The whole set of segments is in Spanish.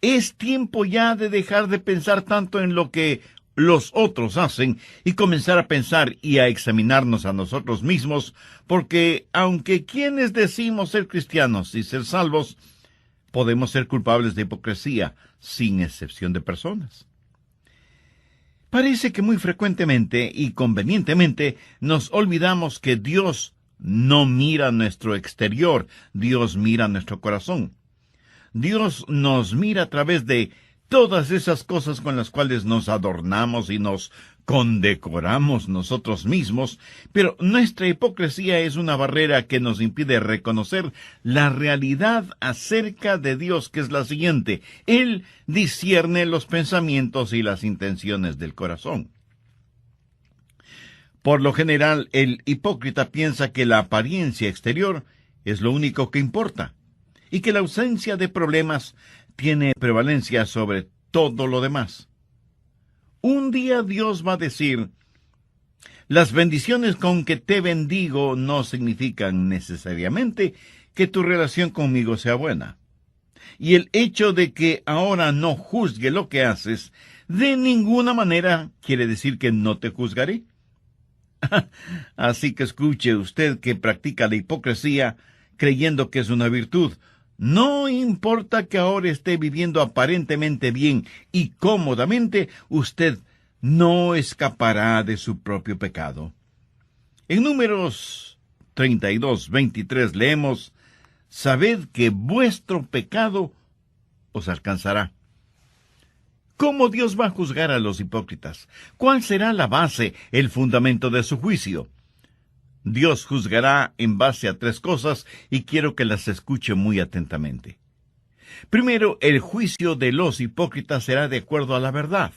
Es tiempo ya de dejar de pensar tanto en lo que los otros hacen y comenzar a pensar y a examinarnos a nosotros mismos, porque aunque quienes decimos ser cristianos y ser salvos, podemos ser culpables de hipocresía, sin excepción de personas. Parece que muy frecuentemente y convenientemente nos olvidamos que Dios no mira nuestro exterior, Dios mira nuestro corazón. Dios nos mira a través de todas esas cosas con las cuales nos adornamos y nos condecoramos nosotros mismos, pero nuestra hipocresía es una barrera que nos impide reconocer la realidad acerca de Dios, que es la siguiente: Él discierne los pensamientos y las intenciones del corazón. Por lo general, el hipócrita piensa que la apariencia exterior es lo único que importa, y que la ausencia de problemas tiene prevalencia sobre todo lo demás. Un día Dios va a decir: las bendiciones con que te bendigo no significan necesariamente que tu relación conmigo sea buena. Y el hecho de que ahora no juzgue lo que haces, de ninguna manera quiere decir que no te juzgaré. Así que escuche usted que practica la hipocresía creyendo que es una virtud. No importa que ahora esté viviendo aparentemente bien y cómodamente, usted no escapará de su propio pecado. En Números 32:23 leemos: sabed que vuestro pecado os alcanzará. ¿Cómo Dios va a juzgar a los hipócritas? ¿Cuál será la base, el fundamento de su juicio? Dios juzgará en base a 3 cosas y quiero que las escuche muy atentamente. Primero, el juicio de los hipócritas será de acuerdo a la verdad.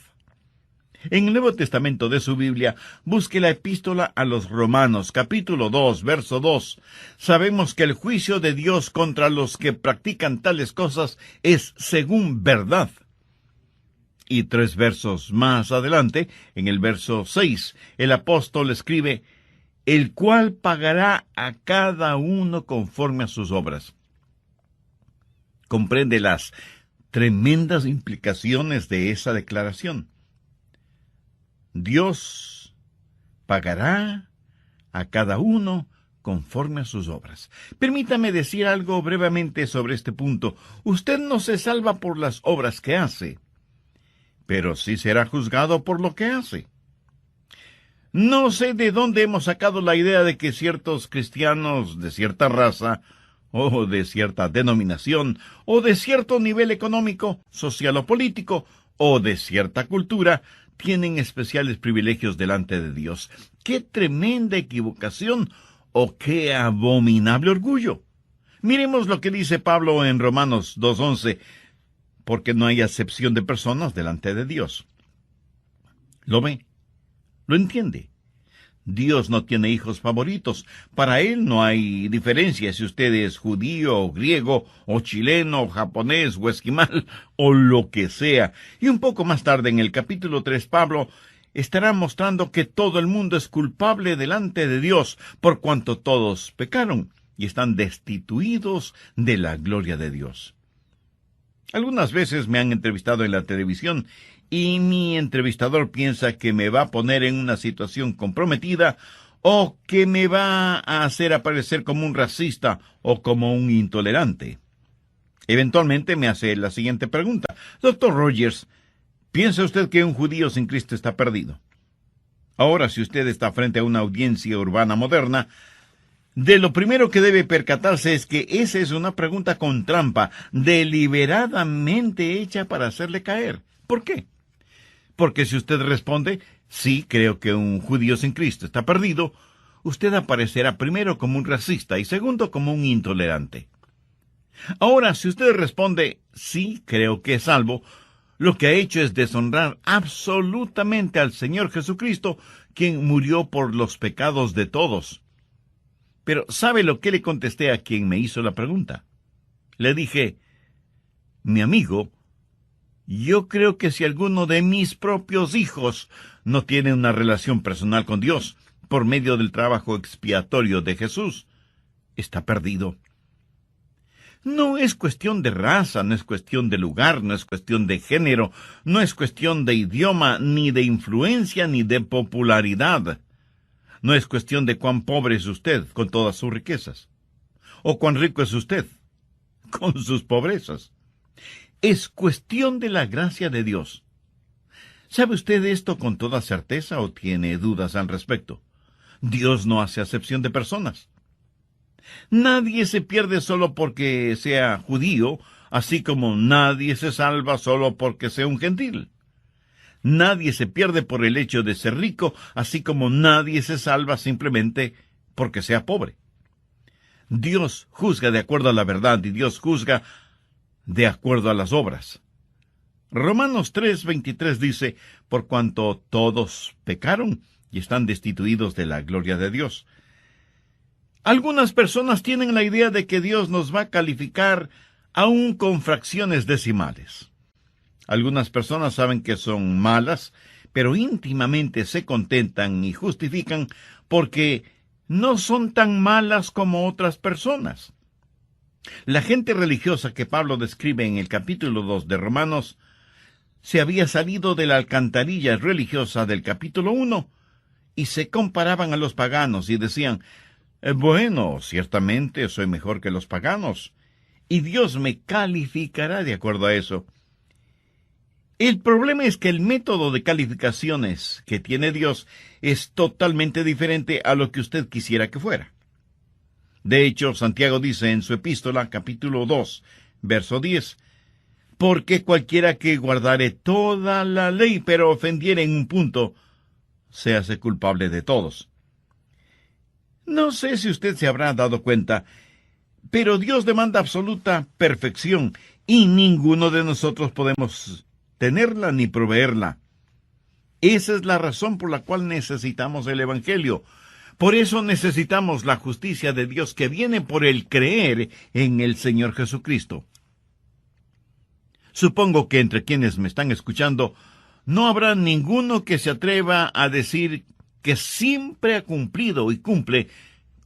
En el Nuevo Testamento de su Biblia, busque la epístola a los Romanos, capítulo 2, verso 2. Sabemos que el juicio de Dios contra los que practican tales cosas es según verdad. Y 3 versos más adelante, en el verso 6, el apóstol escribe: el cual pagará a cada uno conforme a sus obras. Comprende las tremendas implicaciones de esa declaración. Dios pagará a cada uno conforme a sus obras. Permítame decir algo brevemente sobre este punto. Usted no se salva por las obras que hace, pero sí será juzgado por lo que hace. No sé de dónde hemos sacado la idea de que ciertos cristianos de cierta raza, o de cierta denominación, o de cierto nivel económico, social o político, o de cierta cultura, tienen especiales privilegios delante de Dios. ¡Qué tremenda equivocación! ¡O qué abominable orgullo! Miremos lo que dice Pablo en Romanos 2:11, porque no hay acepción de personas delante de Dios. ¿Lo ve? ¿Lo entiende? Dios no tiene hijos favoritos. Para Él no hay diferencia si usted es judío, o griego, o chileno, o japonés, o esquimal, o lo que sea. Y un poco más tarde, en el capítulo 3, Pablo estará mostrando que todo el mundo es culpable delante de Dios, por cuanto todos pecaron y están destituidos de la gloria de Dios. Algunas veces me han entrevistado en la televisión y mi entrevistador piensa que me va a poner en una situación comprometida o que me va a hacer aparecer como un racista o como un intolerante. Eventualmente me hace la siguiente pregunta: Dr. Rogers, ¿piensa usted que un judío sin Cristo está perdido? Ahora, si usted está frente a una audiencia urbana moderna, de lo primero que debe percatarse es que esa es una pregunta con trampa, deliberadamente hecha para hacerle caer. ¿Por qué? Porque si usted responde: sí, creo que un judío sin Cristo está perdido, usted aparecerá primero como un racista y segundo como un intolerante. Ahora, si usted responde: sí, creo que es salvo, lo que ha hecho es deshonrar absolutamente al Señor Jesucristo, quien murió por los pecados de todos. Pero ¿sabe lo que le contesté a quien me hizo la pregunta? Le dije: mi amigo, yo creo que si alguno de mis propios hijos no tiene una relación personal con Dios por medio del trabajo expiatorio de Jesús, está perdido. No es cuestión de raza, no es cuestión de lugar, no es cuestión de género, no es cuestión de idioma, ni de influencia, ni de popularidad. No es cuestión de cuán pobre es usted con todas sus riquezas, o cuán rico es usted con sus pobrezas. Es cuestión de la gracia de Dios. ¿Sabe usted esto con toda certeza o tiene dudas al respecto? Dios no hace acepción de personas. Nadie se pierde solo porque sea judío, así como nadie se salva solo porque sea un gentil. Nadie se pierde por el hecho de ser rico, así como nadie se salva simplemente porque sea pobre. Dios juzga de acuerdo a la verdad y Dios juzga de acuerdo a las obras. Romanos 3:23 dice, por cuanto todos pecaron y están destituidos de la gloria de Dios. Algunas personas tienen la idea de que Dios nos va a calificar aún con fracciones decimales. Algunas personas saben que son malas, pero íntimamente se contentan y justifican porque no son tan malas como otras personas. La gente religiosa que Pablo describe en el capítulo 2 de Romanos se había salido de la alcantarilla religiosa del capítulo 1 y se comparaban a los paganos y decían, bueno, ciertamente soy mejor que los paganos, y Dios me calificará de acuerdo a eso. El problema es que el método de calificaciones que tiene Dios es totalmente diferente a lo que usted quisiera que fuera. De hecho, Santiago dice en su epístola, capítulo 2, verso 10, porque cualquiera que guardare toda la ley, pero ofendiere en un punto, se hace culpable de todos. No sé si usted se habrá dado cuenta, pero Dios demanda absoluta perfección y ninguno de nosotros podemos tenerla ni proveerla. Esa es la razón por la cual necesitamos el Evangelio. Por eso necesitamos la justicia de Dios que viene por el creer en el Señor Jesucristo. Supongo que entre quienes me están escuchando no habrá ninguno que se atreva a decir que siempre ha cumplido y cumple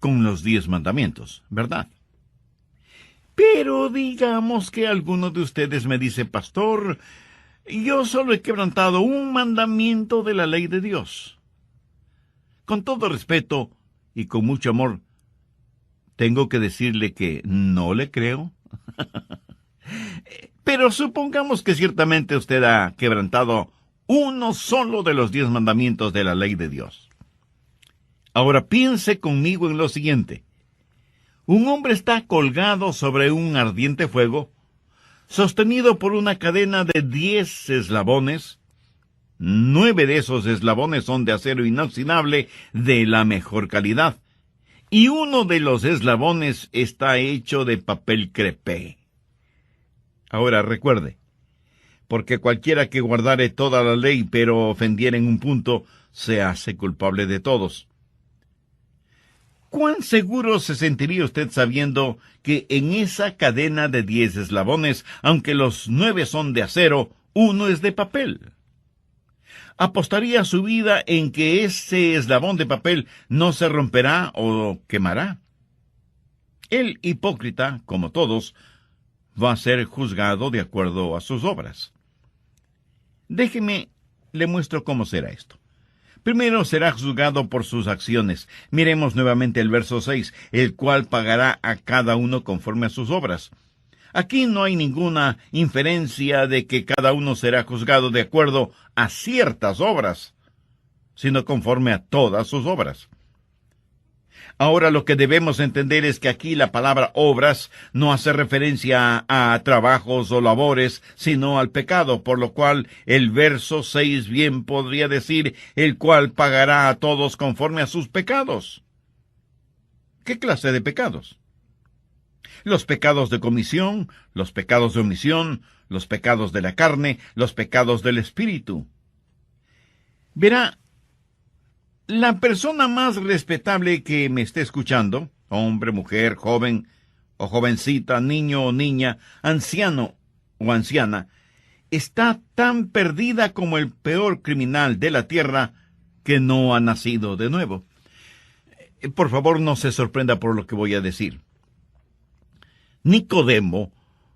con los 10 mandamientos, ¿verdad? Pero digamos que alguno de ustedes me dice, pastor, yo solo he quebrantado un mandamiento de la ley de Dios. Con todo respeto y con mucho amor, tengo que decirle que no le creo. Pero supongamos que ciertamente usted ha quebrantado uno solo de los 10 mandamientos de la ley de Dios. Ahora piense conmigo en lo siguiente. Un hombre está colgado sobre un ardiente fuego, sostenido por una cadena de 10 eslabones. 9 de esos eslabones son de acero inoxidable de la mejor calidad, y uno de los eslabones está hecho de papel crepé. Ahora recuerde, porque cualquiera que guardare toda la ley, pero ofendiere en un punto, se hace culpable de todos. ¿Cuán seguro se sentiría usted sabiendo que en esa cadena de 10 eslabones, aunque los 9 son de acero, uno es de papel? ¿Apostaría su vida en que ese eslabón de papel no se romperá o quemará? El hipócrita, como todos, va a ser juzgado de acuerdo a sus obras. Déjeme, le muestro cómo será esto. Primero será juzgado por sus acciones. Miremos nuevamente el verso 6, el cual pagará a cada uno conforme a sus obras. Aquí no hay ninguna inferencia de que cada uno será juzgado de acuerdo a ciertas obras, sino conforme a todas sus obras. Ahora lo que debemos entender es que aquí la palabra obras no hace referencia a trabajos o labores, sino al pecado, por lo cual el verso 6 bien podría decir, el cual pagará a todos conforme a sus pecados. ¿Qué clase de pecados? Los pecados de comisión, los pecados de omisión, los pecados de la carne, los pecados del espíritu. Verá, la persona más respetable que me esté escuchando, hombre, mujer, joven o jovencita, niño o niña, anciano o anciana, está tan perdida como el peor criminal de la tierra que no ha nacido de nuevo. Por favor, no se sorprenda por lo que voy a decir. Nicodemo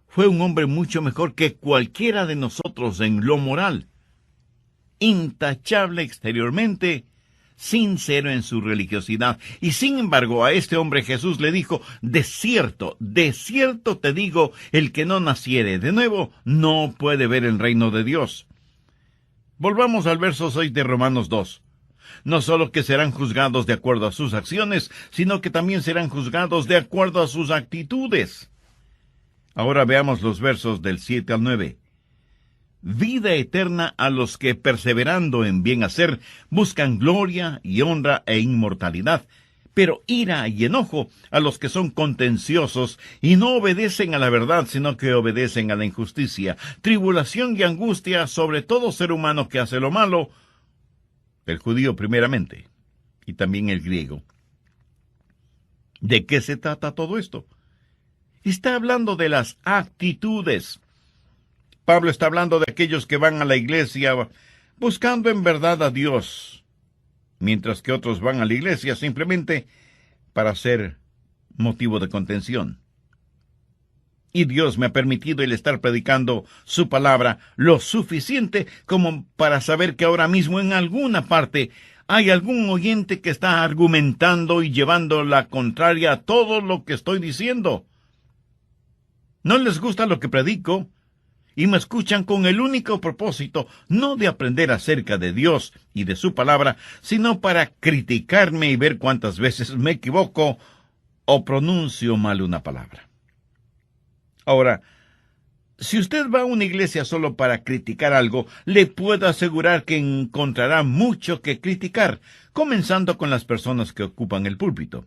fue un hombre mucho mejor que cualquiera de nosotros en lo moral. Intachable exteriormente, sincero en su religiosidad. Y sin embargo, a este hombre Jesús le dijo: de cierto te digo, el que no naciere de nuevo no puede ver el reino de Dios. Volvamos al verso 6 de Romanos 2. No solo que serán juzgados de acuerdo a sus acciones, sino que también serán juzgados de acuerdo a sus actitudes. Ahora veamos los versos del 7 al 9. Vida eterna a los que, perseverando en bien hacer, buscan gloria y honra e inmortalidad, pero ira y enojo a los que son contenciosos y no obedecen a la verdad, sino que obedecen a la injusticia, tribulación y angustia sobre todo ser humano que hace lo malo, el judío primeramente, y también el griego. ¿De qué se trata todo esto? Está hablando de las actitudes. Pablo está hablando de aquellos que van a la iglesia buscando en verdad a Dios, mientras que otros van a la iglesia simplemente para ser motivo de contención. Y Dios me ha permitido el estar predicando su palabra lo suficiente como para saber que ahora mismo en alguna parte hay algún oyente que está argumentando y llevando la contraria a todo lo que estoy diciendo. No les gusta lo que predico y me escuchan con el único propósito no de aprender acerca de Dios y de su palabra, sino para criticarme y ver cuántas veces me equivoco o pronuncio mal una palabra. Ahora, si usted va a una iglesia solo para criticar algo, le puedo asegurar que encontrará mucho que criticar, comenzando con las personas que ocupan el púlpito.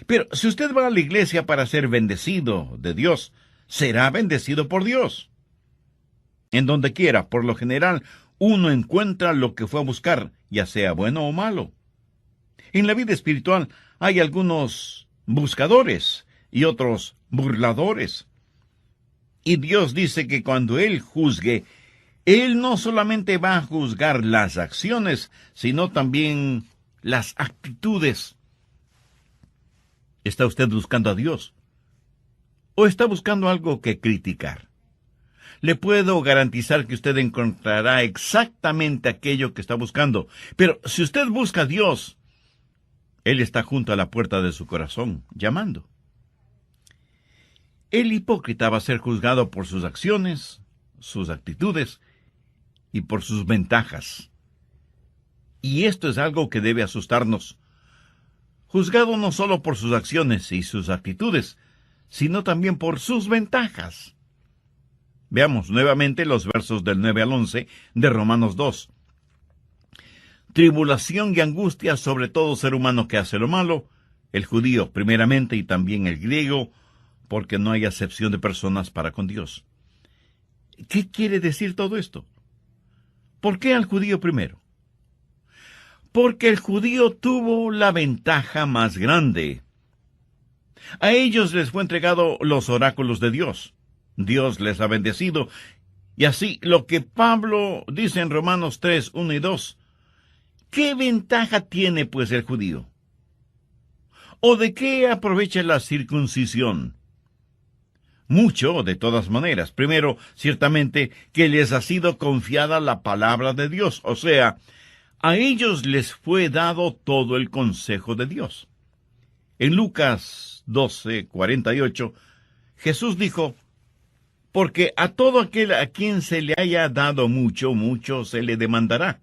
Pero si usted va a la iglesia para ser bendecido de Dios, será bendecido por Dios. En donde quiera, por lo general, uno encuentra lo que fue a buscar, ya sea bueno o malo. En la vida espiritual hay algunos buscadores y otros burladores. Y Dios dice que cuando Él juzgue, Él no solamente va a juzgar las acciones, sino también las actitudes. ¿Está usted buscando a Dios? ¿O está buscando algo que criticar? Le puedo garantizar que usted encontrará exactamente aquello que está buscando. Pero si usted busca a Dios, Él está junto a la puerta de su corazón, llamando. El hipócrita va a ser juzgado por sus acciones, sus actitudes y por sus ventajas. Y esto es algo que debe asustarnos. Juzgado no solo por sus acciones y sus actitudes, sino también por sus ventajas. Veamos nuevamente los versos del 9 al 11 de Romanos 2. Tribulación y angustia sobre todo ser humano que hace lo malo, el judío primeramente y también el griego, porque no hay acepción de personas para con Dios. ¿Qué quiere decir todo esto? ¿Por qué al judío primero? Porque el judío tuvo la ventaja más grande. A ellos les fue entregado los oráculos de Dios. Dios les ha bendecido. Y así, lo que Pablo dice en Romanos 3, 1 y 2, ¿qué ventaja tiene pues el judío? ¿O de qué aprovecha la circuncisión? Mucho, de todas maneras. Primero, ciertamente, que les ha sido confiada la palabra de Dios, o sea, a ellos les fue dado todo el consejo de Dios. En Lucas 12:48, Jesús dijo: porque a todo aquel a quien se le haya dado mucho, mucho se le demandará,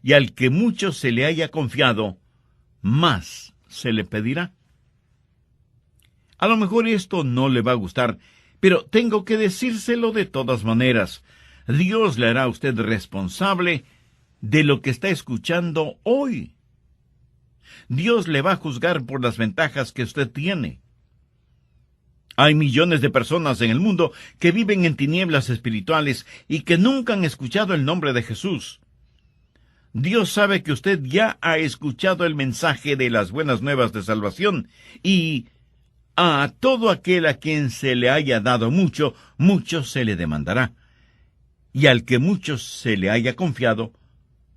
y al que mucho se le haya confiado, más se le pedirá. A lo mejor esto no le va a gustar, pero tengo que decírselo de todas maneras. Dios le hará a usted responsable de lo que está escuchando hoy. Dios le va a juzgar por las ventajas que usted tiene. Hay millones de personas en el mundo que viven en tinieblas espirituales y que nunca han escuchado el nombre de Jesús. Dios sabe que usted ya ha escuchado el mensaje de las buenas nuevas de salvación y a todo aquel a quien se le haya dado mucho, mucho se le demandará. Y al que mucho se le haya confiado,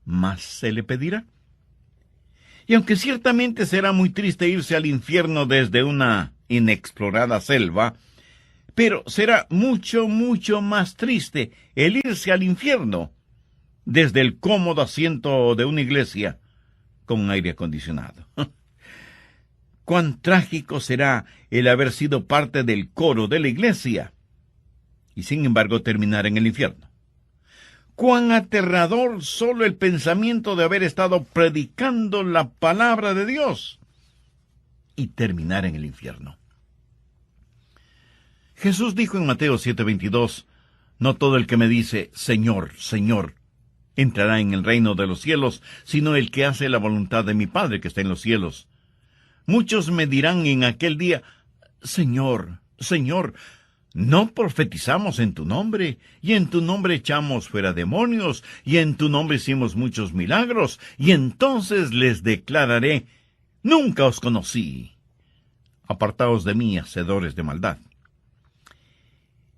más se le pedirá. Y aunque ciertamente será muy triste irse al infierno desde una inexplorada selva, pero será mucho, mucho más triste el irse al infierno desde el cómodo asiento de una iglesia con aire acondicionado. Cuán trágico será el haber sido parte del coro de la iglesia y sin embargo terminar en el infierno. Cuán aterrador solo el pensamiento de haber estado predicando la palabra de Dios y terminar en el infierno. Jesús dijo en Mateo 7:22, no todo el que me dice, Señor, Señor, entrará en el reino de los cielos, sino el que hace la voluntad de mi Padre que está en los cielos. Muchos me dirán en aquel día, Señor, Señor, ¿no profetizamos en tu nombre? Y en tu nombre echamos fuera demonios, y en tu nombre hicimos muchos milagros, y entonces les declararé, nunca os conocí. Apartaos de mí, hacedores de maldad.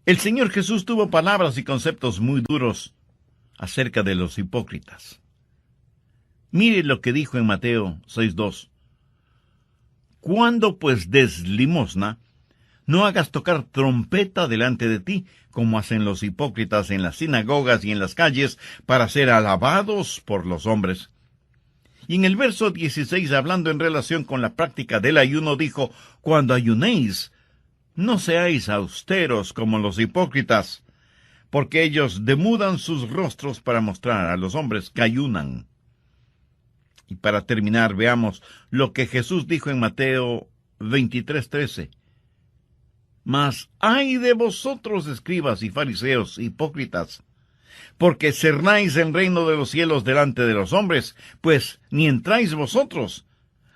El Señor Jesús tuvo palabras y conceptos muy duros acerca de los hipócritas. Mire lo que dijo en Mateo 6:2. Cuando pues des limosna, no hagas tocar trompeta delante de ti, como hacen los hipócritas en las sinagogas y en las calles, para ser alabados por los hombres. Y en el verso 16, hablando en relación con la práctica del ayuno, dijo, cuando ayunéis, no seáis austeros como los hipócritas, porque ellos demudan sus rostros para mostrar a los hombres que ayunan. Y para terminar, veamos lo que Jesús dijo en Mateo 23:13. Mas ay de vosotros, escribas y fariseos, hipócritas, porque cerráis el reino de los cielos delante de los hombres, pues ni entráis vosotros,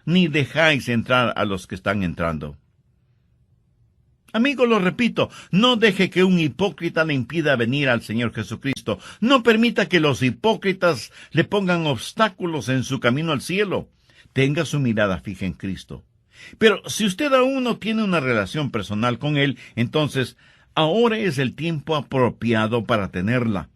ni dejáis entrar a los que están entrando. Amigo, lo repito, no deje que un hipócrita le impida venir al Señor Jesucristo. No permita que los hipócritas le pongan obstáculos en su camino al cielo. Tenga su mirada fija en Cristo. Pero si usted aún no tiene una relación personal con Él, entonces ahora es el tiempo apropiado para tenerla.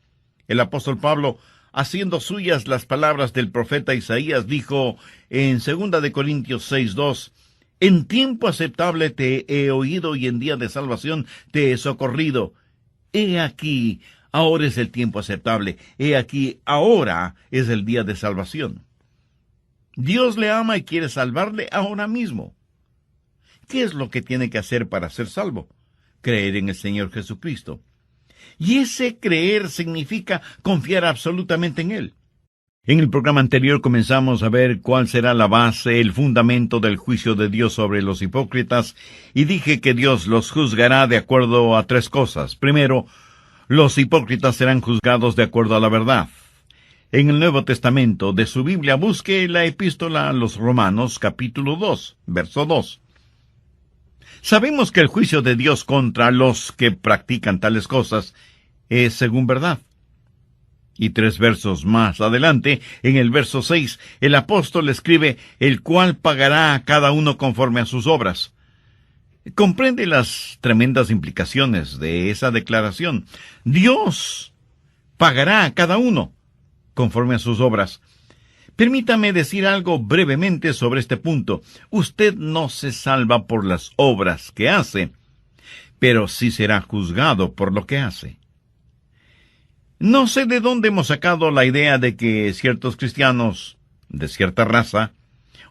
El apóstol Pablo, haciendo suyas las palabras del profeta Isaías, dijo en 2 Corintios 6:2, en tiempo aceptable te he oído y en día de salvación te he socorrido. He aquí, ahora es el tiempo aceptable. He aquí, ahora es el día de salvación. Dios le ama y quiere salvarle ahora mismo. ¿Qué es lo que tiene que hacer para ser salvo? Creer en el Señor Jesucristo. Y ese creer significa confiar absolutamente en Él. En el programa anterior comenzamos a ver cuál será la base, el fundamento del juicio de Dios sobre los hipócritas, y dije que Dios los juzgará de acuerdo a 3 cosas. Primero, los hipócritas serán juzgados de acuerdo a la verdad. En el Nuevo Testamento de su Biblia busque la epístola a los Romanos, capítulo 2, verso 2. Sabemos que el juicio de Dios contra los que practican tales cosas es según verdad. Y 3 versos más adelante, en el verso 6, el apóstol escribe, el cual pagará a cada uno conforme a sus obras. Comprende las tremendas implicaciones de esa declaración. Dios pagará a cada uno conforme a sus obras. Permítame decir algo brevemente sobre este punto. Usted no se salva por las obras que hace, pero sí será juzgado por lo que hace. No sé de dónde hemos sacado la idea de que ciertos cristianos de cierta raza,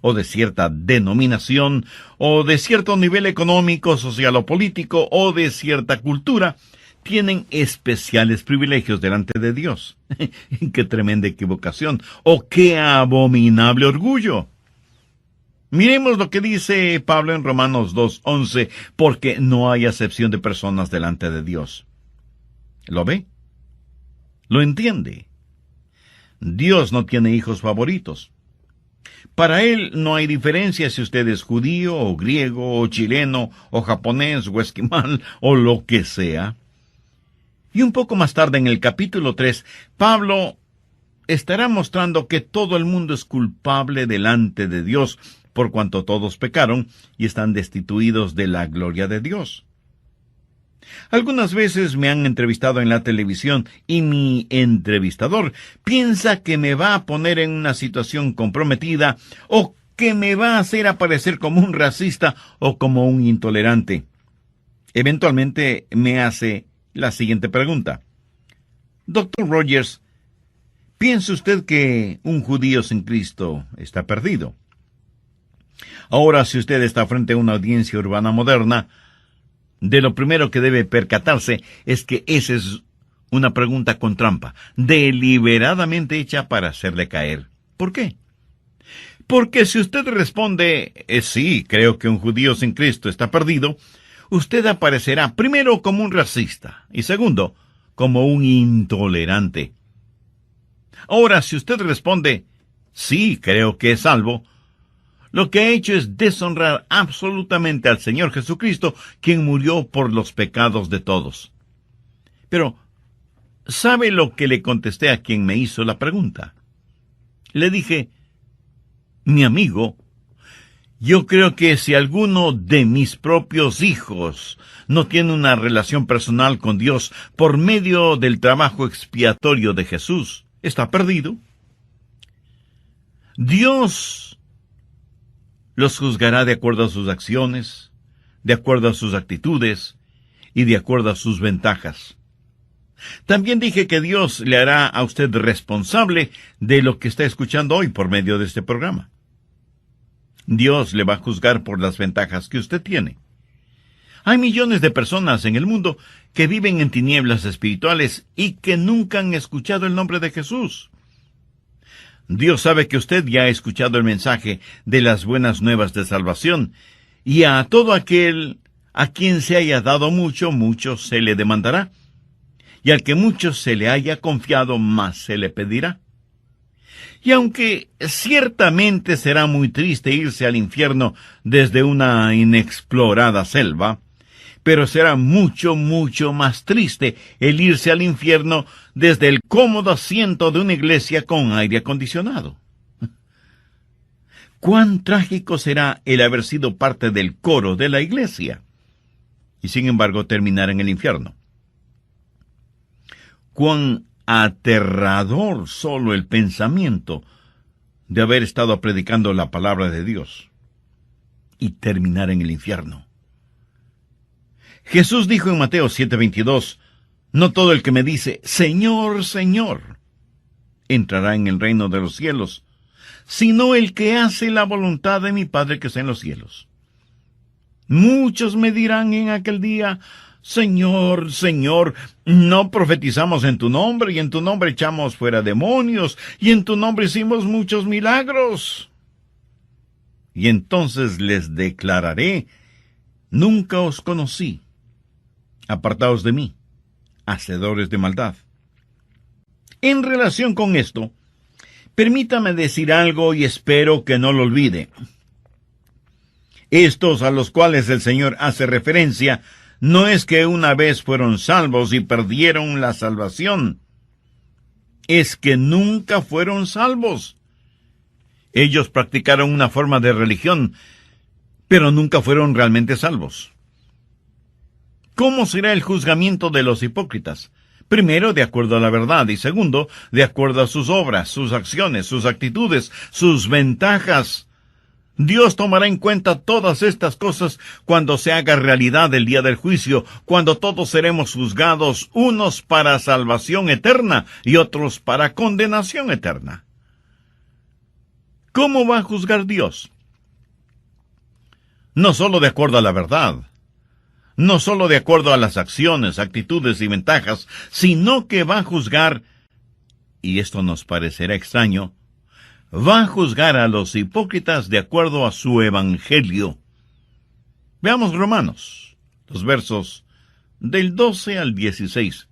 o de cierta denominación, o de cierto nivel económico, social o político, o de cierta cultura, tienen especiales privilegios delante de Dios. ¡Qué tremenda equivocación! ¡Oh, qué abominable orgullo! Miremos lo que dice Pablo en Romanos 2:11, porque no hay acepción de personas delante de Dios. ¿Lo ve? ¿Lo entiende? Dios no tiene hijos favoritos. Para Él no hay diferencia si usted es judío, o griego, o chileno, o japonés, o esquimal, o lo que sea. Y un poco más tarde, en el capítulo 3, Pablo estará mostrando que todo el mundo es culpable delante de Dios, por cuanto todos pecaron y están destituidos de la gloria de Dios. Algunas veces me han entrevistado en la televisión y mi entrevistador piensa que me va a poner en una situación comprometida o que me va a hacer aparecer como un racista o como un intolerante. Eventualmente me hace la siguiente pregunta. Doctor Rogers, ¿piensa usted que un judío sin Cristo está perdido? Ahora, si usted está frente a una audiencia urbana moderna, de lo primero que debe percatarse es que esa es una pregunta con trampa, deliberadamente hecha para hacerle caer. ¿Por qué? Porque si usted responde, sí, creo que un judío sin Cristo está perdido, usted aparecerá primero como un racista y segundo, como un intolerante. Ahora, si usted responde, sí, creo que es salvo, lo que ha hecho es deshonrar absolutamente al Señor Jesucristo, quien murió por los pecados de todos. Pero, ¿sabe lo que le contesté a quien me hizo la pregunta? Le dije, mi amigo, yo creo que si alguno de mis propios hijos no tiene una relación personal con Dios por medio del trabajo expiatorio de Jesús, está perdido. Dios los juzgará de acuerdo a sus acciones, de acuerdo a sus actitudes y de acuerdo a sus ventajas. También dije que Dios le hará a usted responsable de lo que está escuchando hoy por medio de este programa. Dios le va a juzgar por las ventajas que usted tiene. Hay millones de personas en el mundo que viven en tinieblas espirituales y que nunca han escuchado el nombre de Jesús. Dios sabe que usted ya ha escuchado el mensaje de las buenas nuevas de salvación, y a todo aquel a quien se haya dado mucho, mucho se le demandará, y al que mucho se le haya confiado, más se le pedirá. Y aunque ciertamente será muy triste irse al infierno desde una inexplorada selva, pero será mucho, mucho más triste el irse al infierno desde el cómodo asiento de una iglesia con aire acondicionado. Cuán trágico será el haber sido parte del coro de la iglesia y sin embargo terminar en el infierno. Cuán aterrador solo el pensamiento de haber estado predicando la palabra de Dios y terminar en el infierno. Jesús dijo en Mateo 7:22, no todo el que me dice, Señor, Señor, entrará en el reino de los cielos, sino el que hace la voluntad de mi Padre que está en los cielos. Muchos me dirán en aquel día, Señor, Señor, no profetizamos en tu nombre, y en tu nombre echamos fuera demonios, y en tu nombre hicimos muchos milagros. Y entonces les declararé, nunca os conocí. Apartaos de mí, hacedores de maldad. En relación con esto, permítame decir algo y espero que no lo olvide. Estos a los cuales el Señor hace referencia, no es que una vez fueron salvos y perdieron la salvación, es que nunca fueron salvos. Ellos practicaron una forma de religión, pero nunca fueron realmente salvos. ¿Cómo será el juzgamiento de los hipócritas? Primero, de acuerdo a la verdad, y segundo, de acuerdo a sus obras, sus acciones, sus actitudes, sus ventajas. Dios tomará en cuenta todas estas cosas cuando se haga realidad el día del juicio, cuando todos seremos juzgados, unos para salvación eterna y otros para condenación eterna. ¿Cómo va a juzgar Dios? No solo de acuerdo a la verdad, no solo de acuerdo a las acciones, actitudes y ventajas, sino que va a juzgar, y esto nos parecerá extraño, va a juzgar a los hipócritas de acuerdo a su evangelio. Veamos Romanos, los versos del 12 al 16.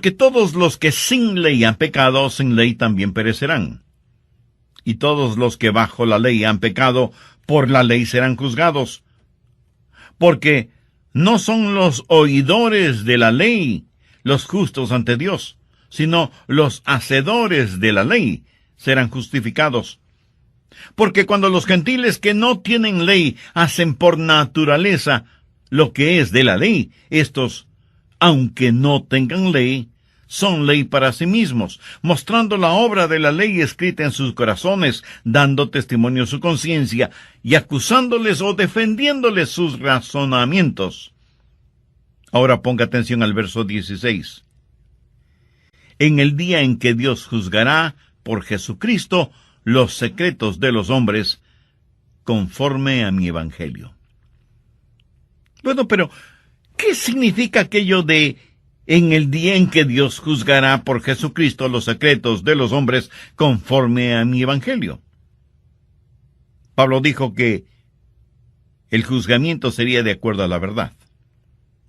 Porque todos los que sin ley han pecado, sin ley también perecerán. Y todos los que bajo la ley han pecado, por la ley serán juzgados. Porque no son los oidores de la ley los justos ante Dios, sino los hacedores de la ley serán justificados. Porque cuando los gentiles que no tienen ley hacen por naturaleza lo que es de la ley, estos, aunque no tengan ley, son ley para sí mismos, mostrando la obra de la ley escrita en sus corazones, dando testimonio a su conciencia y acusándoles o defendiéndoles sus razonamientos. Ahora ponga atención al verso 16. En el día en que Dios juzgará por Jesucristo los secretos de los hombres, conforme a mi evangelio. Bueno, pero ¿qué significa aquello de en el día en que Dios juzgará por Jesucristo los secretos de los hombres conforme a mi evangelio? Pablo dijo que el juzgamiento sería de acuerdo a la verdad,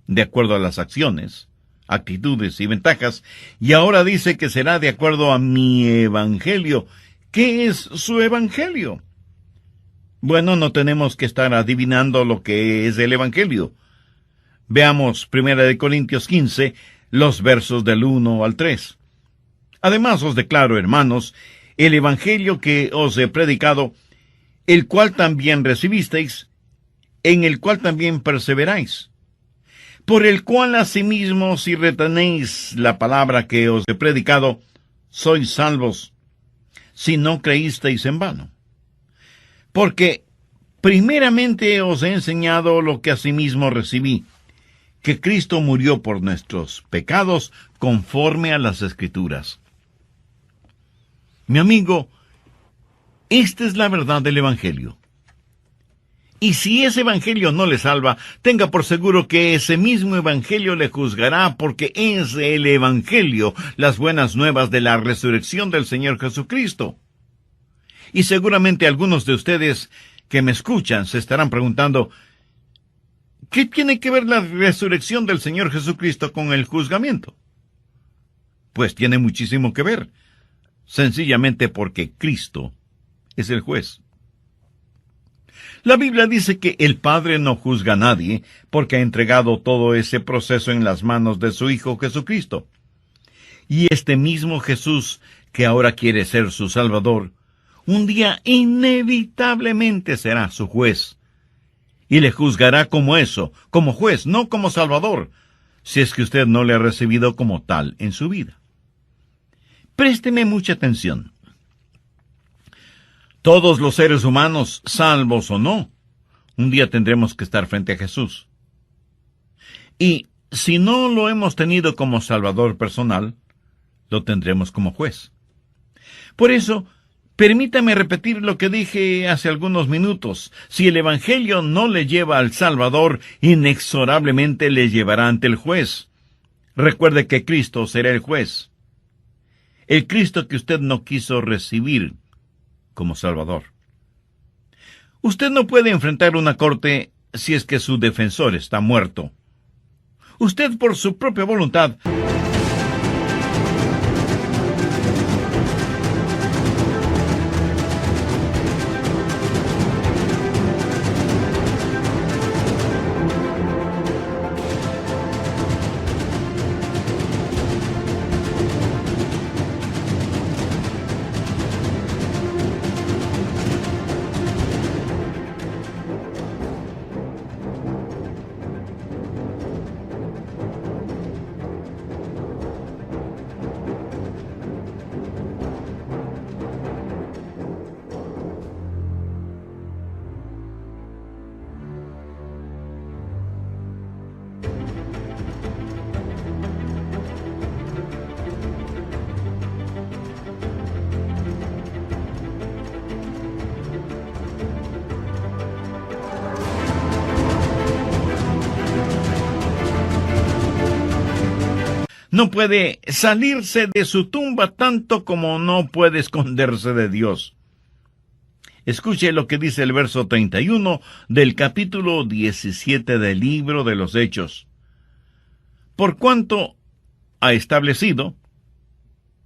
de acuerdo a las acciones, actitudes y ventajas, y ahora dice que será de acuerdo a mi evangelio. ¿Qué es su evangelio? Bueno, no tenemos que estar adivinando lo que es el evangelio. Veamos 1 Corintios 15, los versos del 1 al 3. Además os declaro, hermanos, el evangelio que os he predicado, el cual también recibisteis, en el cual también perseveráis, por el cual asimismo si retenéis la palabra que os he predicado, sois salvos, si no creísteis en vano. Porque primeramente os he enseñado lo que asimismo recibí, que Cristo murió por nuestros pecados conforme a las Escrituras. Mi amigo, esta es la verdad del Evangelio. Y si ese Evangelio no le salva, tenga por seguro que ese mismo Evangelio le juzgará, porque es el Evangelio, las buenas nuevas de la resurrección del Señor Jesucristo. Y seguramente algunos de ustedes que me escuchan se estarán preguntando, ¿qué tiene que ver la resurrección del Señor Jesucristo con el juzgamiento? Pues tiene muchísimo que ver, sencillamente porque Cristo es el juez. La Biblia dice que el Padre no juzga a nadie porque ha entregado todo ese proceso en las manos de su Hijo Jesucristo. Y este mismo Jesús, que ahora quiere ser su Salvador, un día inevitablemente será su juez. Y le juzgará como eso, como juez, no como Salvador, si es que usted no le ha recibido como tal en su vida. Présteme mucha atención. Todos los seres humanos, salvos o no, un día tendremos que estar frente a Jesús. Y si no lo hemos tenido como Salvador personal, lo tendremos como juez. Por eso, permítame repetir lo que dije hace algunos minutos. Si el Evangelio no le lleva al Salvador, inexorablemente le llevará ante el juez. Recuerde que Cristo será el juez. El Cristo que usted no quiso recibir como Salvador. Usted no puede enfrentar una corte si es que su defensor está muerto. Usted por su propia voluntad no puede salirse de su tumba tanto como no puede esconderse de Dios. Escuche lo que dice el verso 31 del capítulo 17 del libro de los Hechos. Por cuanto ha establecido,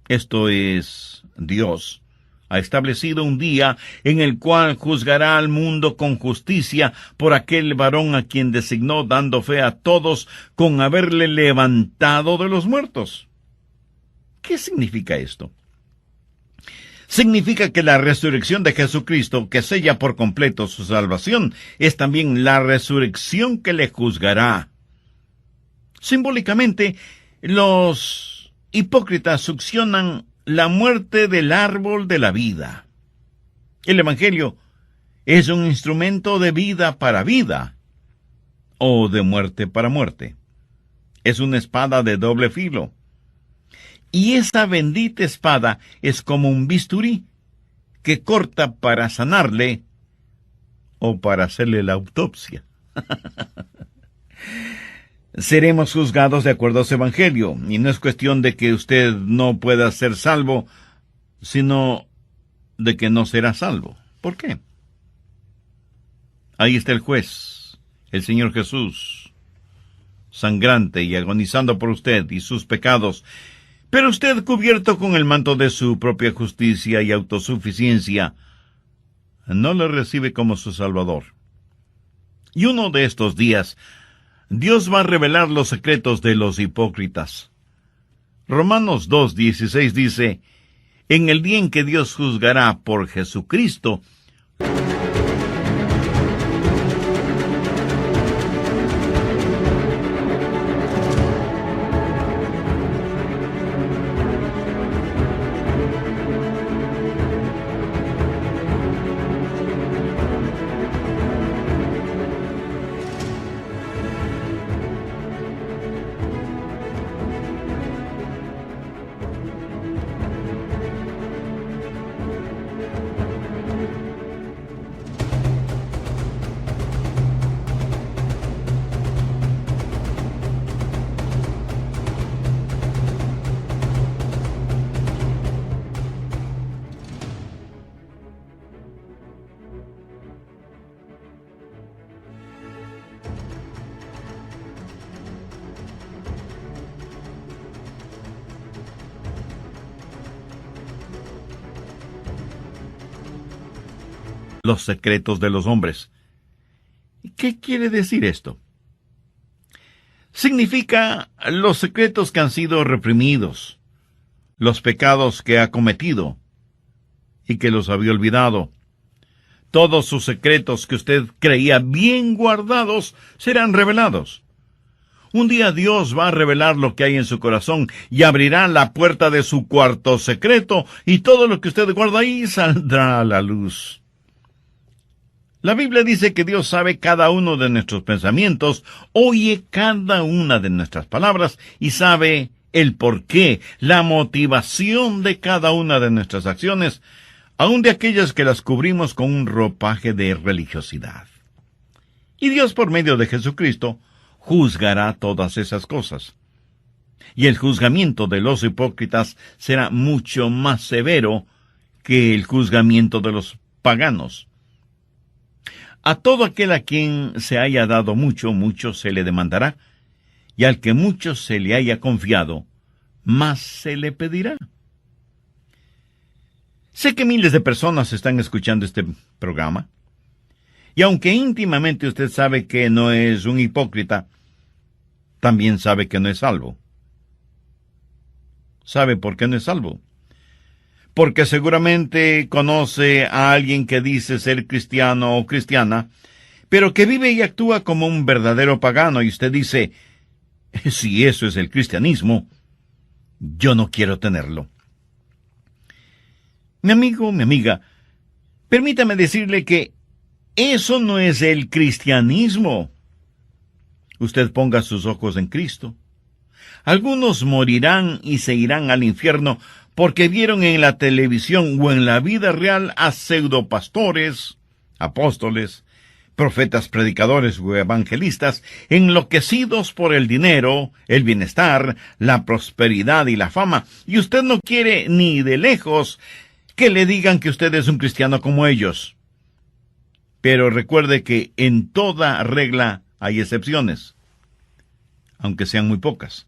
esto es Dios, ha establecido un día en el cual juzgará al mundo con justicia por aquel varón a quien designó, dando fe a todos con haberle levantado de los muertos. ¿Qué significa esto? Significa que la resurrección de Jesucristo, que sella por completo su salvación, es también la resurrección que le juzgará. Simbólicamente, los hipócritas succionan la muerte del árbol de la vida. El Evangelio es un instrumento de vida para vida, o de muerte para muerte. Es una espada de doble filo. Y esa bendita espada es como un bisturí que corta para sanarle o para hacerle la autopsia. Seremos juzgados de acuerdo a su Evangelio, y no es cuestión de que usted no pueda ser salvo, sino de que no será salvo. ¿Por qué? Ahí está el juez, el Señor Jesús, sangrante y agonizando por usted y sus pecados, pero usted, cubierto con el manto de su propia justicia y autosuficiencia, no le recibe como su Salvador. Y uno de estos días, Dios va a revelar los secretos de los hipócritas. Romanos 2:16 dice, en el día en que Dios juzgará por Jesucristo, los secretos de los hombres. ¿Qué quiere decir esto? Significa los secretos que han sido reprimidos, los pecados que ha cometido y que los había olvidado. Todos sus secretos que usted creía bien guardados serán revelados. Un día Dios va a revelar lo que hay en su corazón y abrirá la puerta de su cuarto secreto, y todo lo que usted guarda ahí saldrá a la luz. La Biblia dice que Dios sabe cada uno de nuestros pensamientos, oye cada una de nuestras palabras y sabe el porqué, la motivación de cada una de nuestras acciones, aun de aquellas que las cubrimos con un ropaje de religiosidad. Y Dios, por medio de Jesucristo, juzgará todas esas cosas. Y el juzgamiento de los hipócritas será mucho más severo que el juzgamiento de los paganos. A todo aquel a quien se haya dado mucho, mucho se le demandará, y al que mucho se le haya confiado, más se le pedirá. Sé que miles de personas están escuchando este programa, y aunque íntimamente usted sabe que no es un hipócrita, también sabe que no es salvo. ¿Sabe por qué no es salvo? Porque seguramente conoce a alguien que dice ser cristiano o cristiana, pero que vive y actúa como un verdadero pagano, y usted dice, si eso es el cristianismo, yo no quiero tenerlo. Mi amigo, mi amiga, permítame decirle que eso no es el cristianismo. Usted ponga sus ojos en Cristo. Algunos morirán y se irán al infierno porque vieron en la televisión o en la vida real a pseudopastores, apóstoles, profetas, predicadores o evangelistas enloquecidos por el dinero, el bienestar, la prosperidad y la fama, y usted no quiere ni de lejos que le digan que usted es un cristiano como ellos. Pero recuerde que en toda regla hay excepciones, aunque sean muy pocas.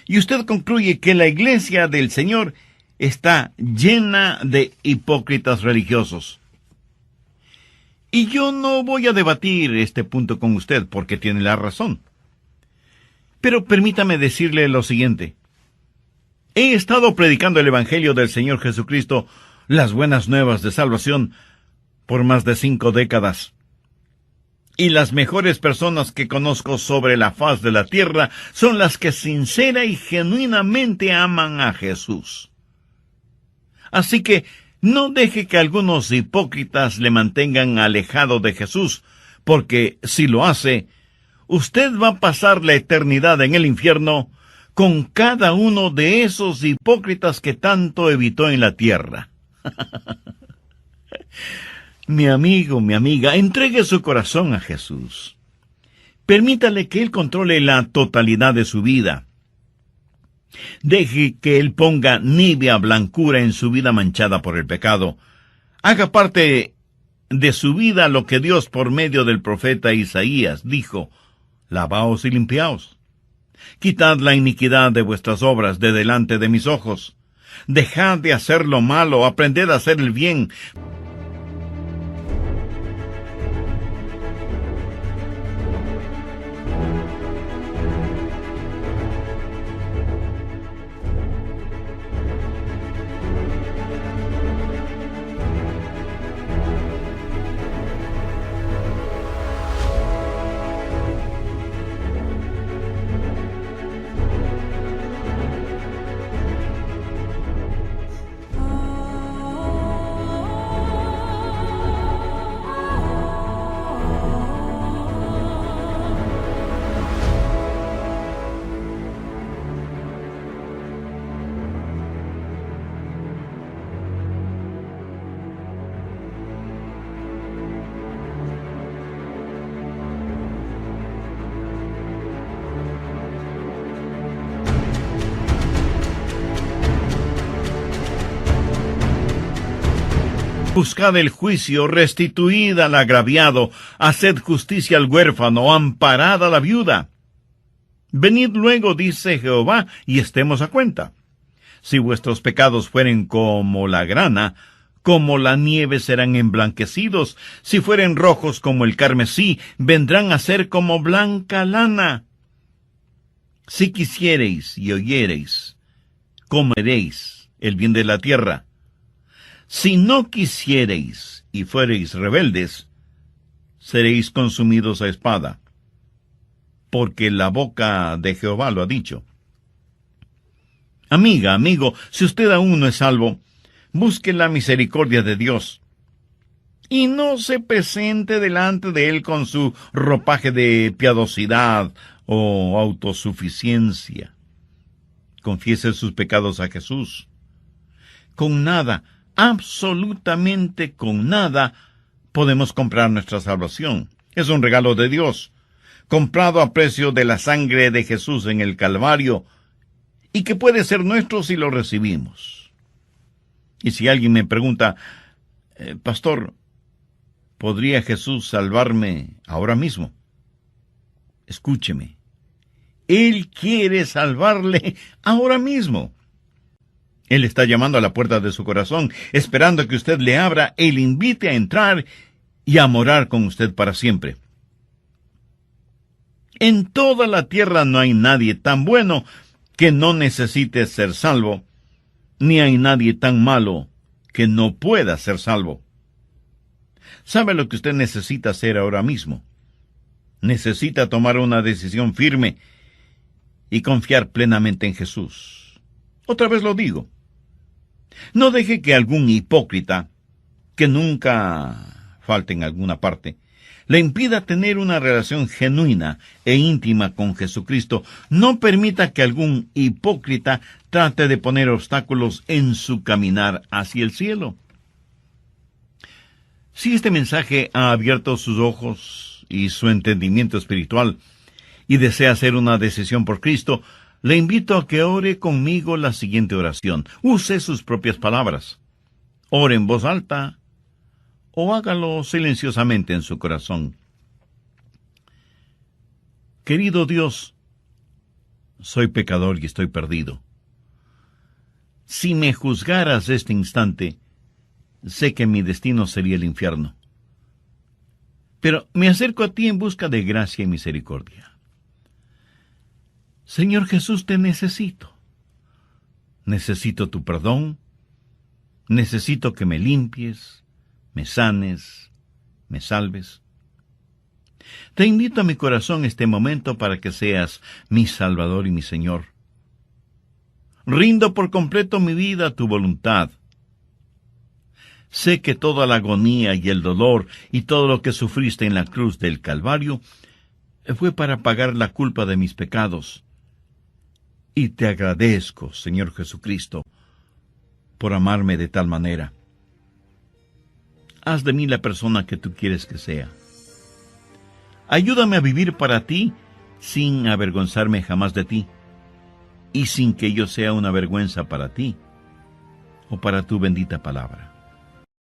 Y usted concluye que la iglesia del Señor está llena de hipócritas religiosos. Y yo no voy a debatir este punto con usted porque tiene la razón. Pero permítame decirle lo siguiente. He estado predicando el Evangelio del Señor Jesucristo, las buenas nuevas de salvación, por más de 5 décadas. Y las mejores personas que conozco sobre la faz de la tierra son las que sincera y genuinamente aman a Jesús. Así que no deje que algunos hipócritas le mantengan alejado de Jesús, porque si lo hace, usted va a pasar la eternidad en el infierno con cada uno de esos hipócritas que tanto evitó en la tierra. Mi amigo, mi amiga, entregue su corazón a Jesús. Permítale que Él controle la totalidad de su vida. Deje que Él ponga nívea blancura en su vida manchada por el pecado. Haga parte de su vida lo que Dios por medio del profeta Isaías dijo: lavaos y limpiaos. Quitad la iniquidad de vuestras obras de delante de mis ojos. Dejad de hacer lo malo, aprended a hacer el bien. Buscad el juicio, restituid al agraviado, haced justicia al huérfano, amparad a la viuda. Venid luego, dice Jehová, y estemos a cuenta. Si vuestros pecados fueren como la grana, como la nieve serán emblanquecidos. Si fueren rojos como el carmesí, vendrán a ser como blanca lana. Si quisiereis y oyereis, comeréis el bien de la tierra. Si no quisiereis y fuereis rebeldes, seréis consumidos a espada, porque la boca de Jehová lo ha dicho. Amiga, amigo, si usted aún no es salvo, busque la misericordia de Dios, y no se presente delante de Él con su ropaje de piadosidad o autosuficiencia. Confiese sus pecados a Jesús. Con nada, absolutamente con nada, podemos comprar nuestra salvación. Es un regalo de Dios, comprado a precio de la sangre de Jesús en el Calvario, y que puede ser nuestro si lo recibimos. Y si alguien me pregunta, pastor, ¿podría Jesús salvarme ahora mismo? Escúcheme, Él quiere salvarle ahora mismo. Él está llamando a la puerta de su corazón, esperando que usted le abra y le invite a entrar y a morar con usted para siempre. En toda la tierra no hay nadie tan bueno que no necesite ser salvo, ni hay nadie tan malo que no pueda ser salvo. ¿Sabe lo que usted necesita hacer ahora mismo? Necesita tomar una decisión firme y confiar plenamente en Jesús. Otra vez lo digo. No deje que algún hipócrita, que nunca falte en alguna parte, le impida tener una relación genuina e íntima con Jesucristo. No permita que algún hipócrita trate de poner obstáculos en su caminar hacia el cielo. Si este mensaje ha abierto sus ojos y su entendimiento espiritual y desea hacer una decisión por Cristo, le invito a que ore conmigo la siguiente oración. Use sus propias palabras. Ore en voz alta o hágalo silenciosamente en su corazón. Querido Dios, Soy pecador y estoy perdido. Si me juzgaras este instante, sé que mi destino sería el infierno. Pero me acerco a ti en busca de gracia y misericordia. Señor Jesús, te necesito. Necesito tu perdón. Necesito que me limpies, me sanes, me salves. Te invito a mi corazón este momento para que seas mi Salvador y mi Señor. Rindo por completo mi vida a tu voluntad. Sé que toda la agonía y el dolor y todo lo que sufriste en la cruz del Calvario fue para pagar la culpa de mis pecados. Y te agradezco, Señor Jesucristo, por amarme de tal manera. Haz de mí la persona que tú quieres que sea. Ayúdame a vivir para ti sin avergonzarme jamás de ti y sin que yo sea una vergüenza para ti o para tu bendita palabra.